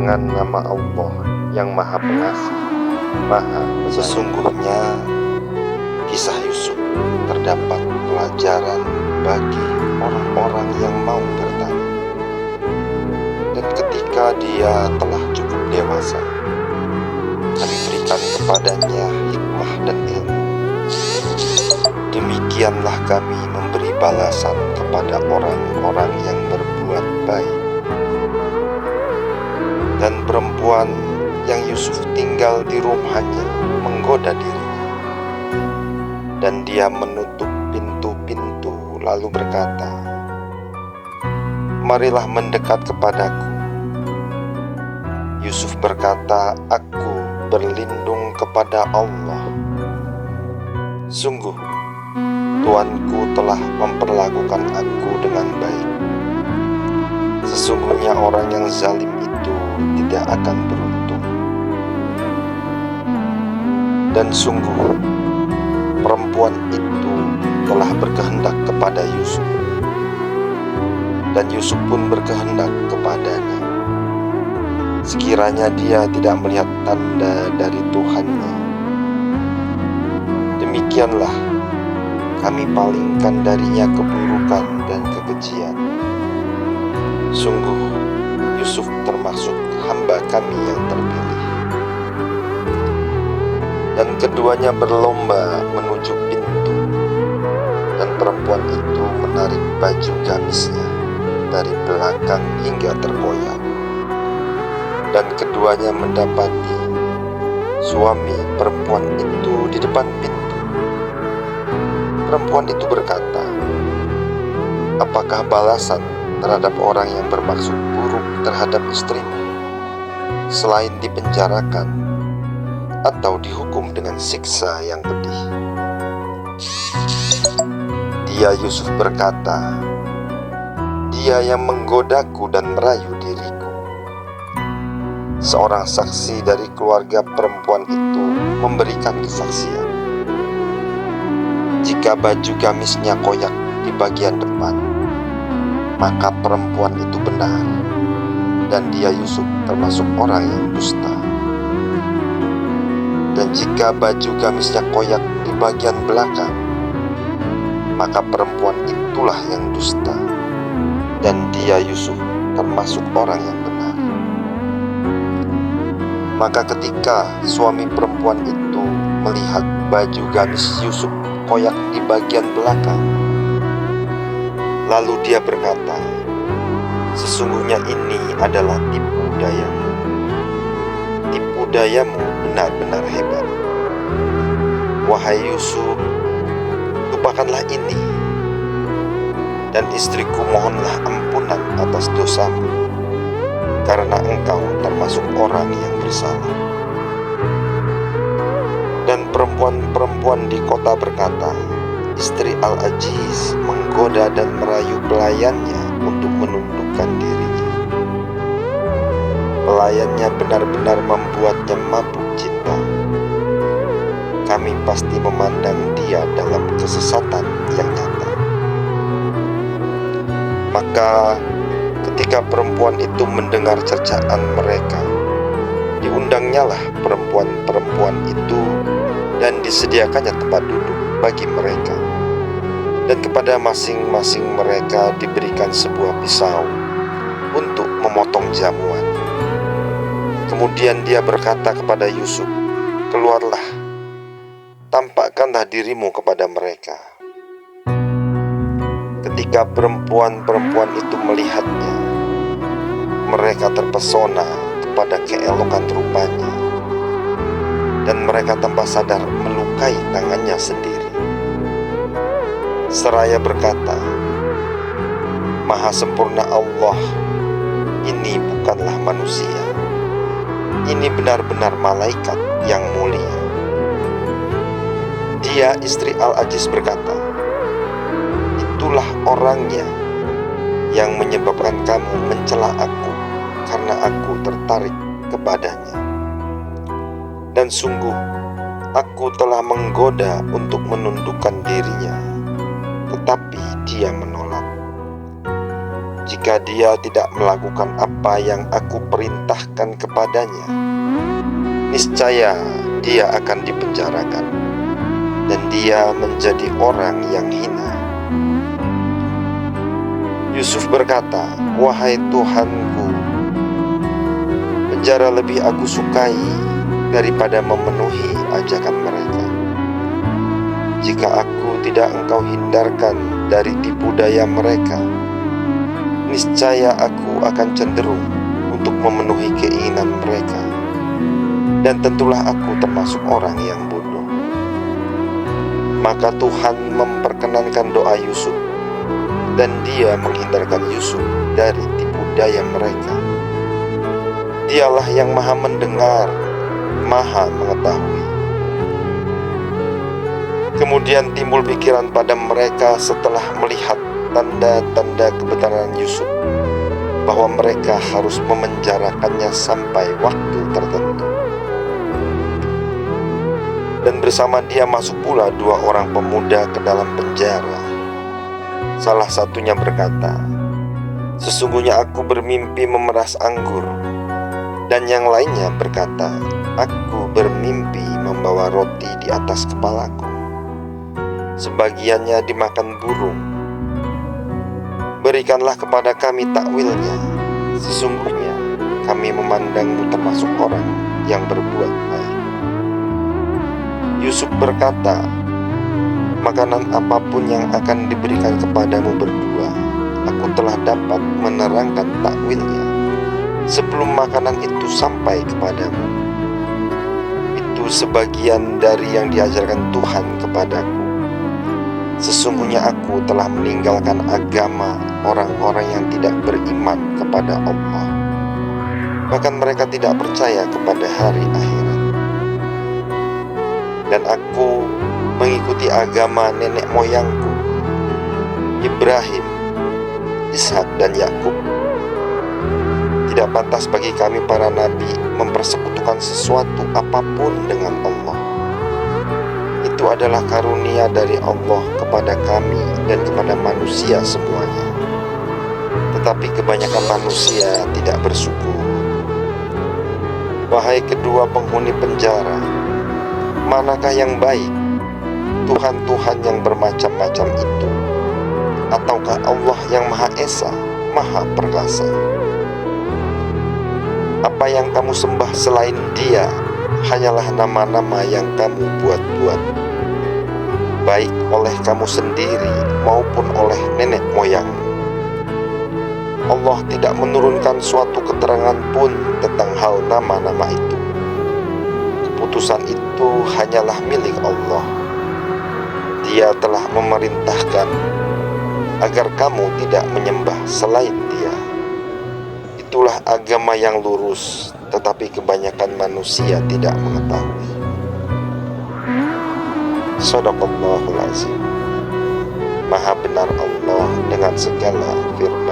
dengan nama Allah yang Maha Pengasih, Maha Penyayang. Sesungguhnya kisah Yusuf terdapat pelajaran bagi orang-orang yang mau bertanya. Dan ketika dia telah cukup dewasa, kami berikan kepadanya hikmah dan ilmu. Demikianlah kami memberi balasan kepada orang-orang yang berbuat baik. Dan perempuan yang Yusuf tinggal di rumahnya menggoda dirinya, dan dia menutup pintu-pintu lalu berkata, "Marilah mendekat kepadaku." Yusuf berkata, "Aku berlindung kepada Allah. Sungguh, Tuanku telah memperlakukan aku dengan baik. Sesungguhnya orang yang zalim itu tidak akan beruntung. Dan sungguh, perempuan itu telah berkehendak kepada Yusuf, dan Yusuf pun berkehendak kepadanya, sekiranya dia tidak melihat tanda dari Tuhannya. Demikianlah kami palingkan darinya keburukan dan kekejian. Sungguh, Yusuf termasuk hamba kami yang terpilih." Dan keduanya berlomba menuju pintu, dan perempuan itu menarik baju gamisnya dari belakang hingga terkoyak. Dan keduanya mendapati suami perempuan itu di depan pintu. Perempuan itu berkata, "Apakah balasan terhadap orang yang bermaksud buruk terhadap istrimu, selain dipenjarakan atau dihukum dengan siksa yang pedih?" Dia Yusuf berkata, "Dia yang menggodaku dan merayu diriku." Seorang saksi dari keluarga perempuan itu memberikan kesaksian, "Jika baju gamisnya koyak di bagian depan, maka perempuan itu benar, dan dia Yusuf termasuk orang yang dusta. Dan jika baju gamisnya koyak di bagian belakang, maka perempuan itulah yang dusta, dan dia Yusuf termasuk orang yang benar." Maka ketika suami perempuan itu melihat baju gamis Yusuf koyak di bagian belakang, lalu dia berkata, "Sesungguhnya ini adalah tipu dayamu. Tipu dayamu benar-benar hebat. Wahai Yusuf, lupakanlah ini, dan istriku mohonlah ampunan atas dosamu, karena engkau termasuk orang yang bersalah." Dan perempuan-perempuan di kota berkata, "Istri Al-Aziz menggoda dan merayu pelayannya untuk menundukkan dirinya. Pelayannya benar-benar membuatnya mabuk cinta. Kami pasti memandang dia dalam kesesatan yang nyata." Maka ketika perempuan itu mendengar cercaan mereka, diundangnyalah perempuan-perempuan itu dan disediakannya tempat duduk bagi mereka. Dan kepada masing-masing mereka diberikan sebuah pisau untuk memotong jamuan. Kemudian dia berkata kepada Yusuf, "Keluarlah, tampakkanlah dirimu kepada mereka." Ketika perempuan-perempuan itu melihatnya, mereka terpesona kepada keelokan rupanya, dan mereka tanpa sadar melukai tangannya sendiri. Seraya berkata, "Maha sempurna Allah, ini bukanlah manusia. Ini benar-benar malaikat yang mulia." Dia istri Al-Aziz berkata, "Itulah orangnya yang menyebabkan kamu mencela aku karena aku tertarik kepadanya. Dan sungguh, aku telah menggoda untuk menundukkan dirinya, tetapi dia menolak. jika dia tidak melakukan apa yang aku perintahkan kepadanya, niscaya dia akan dipenjarakan dan dia menjadi orang yang hina. Yusuf berkata, "Wahai Tuhanku, penjara lebih aku sukai daripada memenuhi ajakan mereka. Jika aku tidak Engkau hindarkan dari tipu daya mereka, niscaya aku akan cenderung untuk memenuhi keinginan mereka, dan tentulah aku termasuk orang yang bodoh." Maka Tuhan memperkenankan doa Yusuf, dan dia menghindarkan Yusuf dari tipu daya mereka. Dialah yang maha mendengar, maha mengetahui. Kemudian timbul pikiran pada mereka setelah melihat tanda-tanda kebenaran Yusuf, bahwa mereka harus memenjarakannya sampai waktu tertentu. Dan bersama dia masuk pula 2 orang pemuda ke dalam penjara. Salah satunya berkata, "Sesungguhnya aku bermimpi memeras anggur." Dan yang lainnya berkata, "Aku bermimpi membawa roti di atas kepalaku. Sebagiannya dimakan burung. Berikanlah kepada kami takwilnya. Sesungguhnya kami memandangmu termasuk orang yang berbuat baik." Yusuf berkata, "Makanan apapun yang akan diberikan kepadamu berdua, aku telah dapat menerangkan takwilnya sebelum makanan itu sampai kepadamu. Itu sebagian dari yang diajarkan Tuhan kepadaku. Sesungguhnya aku telah meninggalkan agama orang-orang yang tidak beriman kepada Allah. Bahkan mereka tidak percaya kepada hari akhirat. Dan aku mengikuti agama nenek moyangku, Ibrahim, Ishak, dan Yakub. Tidak pantas bagi kami para nabi mempersekutukan sesuatu apapun dengan Allah. Itu adalah karunia dari Allah kepada kami dan kepada manusia semuanya. Tetapi kebanyakan manusia tidak bersyukur. Wahai kedua penghuni penjara, manakah yang baik, Tuhan-Tuhan yang bermacam-macam itu, ataukah Allah yang Maha Esa, Maha Perkasa? Apa yang kamu sembah selain Dia hanyalah nama-nama yang kamu buat-buat, baik oleh kamu sendiri maupun oleh nenek moyangmu. Allah tidak menurunkan suatu keterangan pun tentang hal nama-nama itu. Keputusan itu hanyalah milik Allah. Dia telah memerintahkan agar kamu tidak menyembah selain Dia. Itulah agama yang lurus, tetapi kebanyakan manusia tidak mengetahui. Shadaqallahul Azim. Maha benar Allah dengan segala firman.